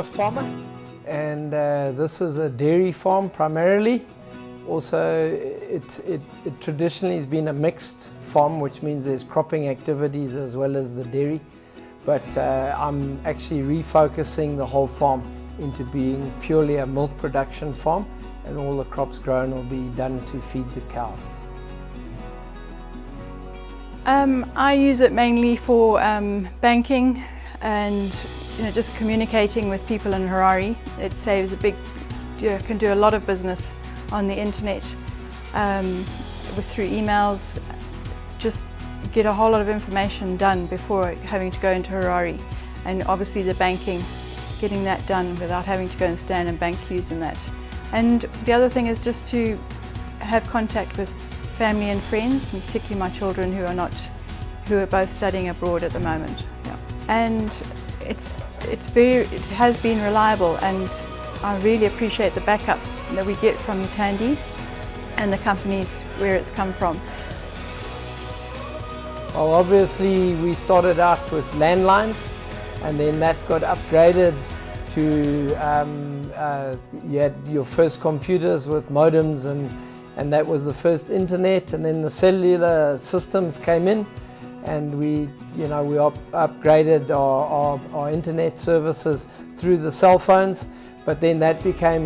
farmer, and this is a dairy farm primarily. Also, it traditionally has been a mixed farm, which means there's cropping activities as well as the dairy. But I'm actually refocusing the whole farm into being purely a milk production farm, and all the crops grown will be done to feed the cows. I use it mainly for banking and just communicating with people in Harare. It saves you can do a lot of business on the internet through emails. Just get a whole lot of information done before having to go into Harare, and obviously the banking, getting that done without having to go and stand in bank queues and that. And the other thing is just to have contact with family and friends, and particularly my children who are both studying abroad at the moment. Yeah. And it has been reliable, and I really appreciate the backup that we get from Utande and the companies where it's come from. Well, obviously we started out with landlines, and then that got upgraded to you had your first computers with modems, and that was the first internet, and then the cellular systems came in, and we upgraded our internet services through the cell phones. But then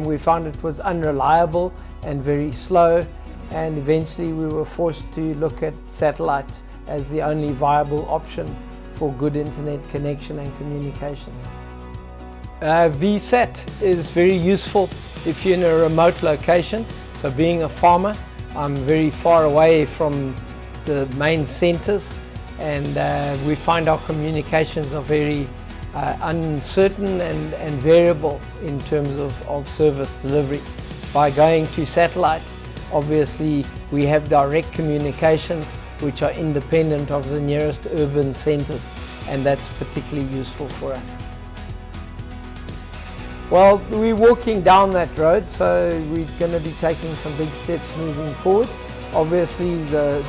we found it was unreliable and very slow, and eventually we were forced to look at satellite as the only viable option for good internet connection and communications. VSAT is very useful if you're in a remote location. So being a farmer, I'm very far away from the main centres, and we find our communications are very uncertain and variable in terms of service delivery. By going to satellite, obviously we have direct communications which are independent of the nearest urban centres, and that's particularly useful for us. Well, we're walking down that road, so we're going to be taking some big steps moving forward. Obviously the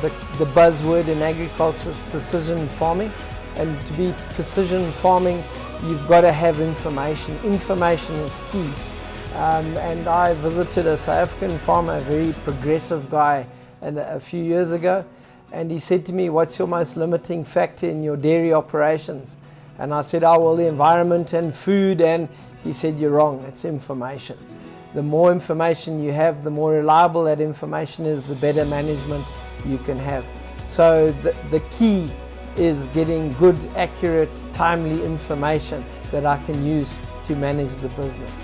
buzzword in agriculture is precision farming, and to be precision farming you've got to have information. Information is key. And I visited a South African farmer, a very progressive guy, a few years ago, and he said to me, "What's your most limiting factor in your dairy operations?" And I said, "Oh, well, the environment and food." And he said, "You're wrong, it's information. The more information you have, the more reliable that information is, the better management you can have." So the key is getting good, accurate, timely information that I can use to manage the business.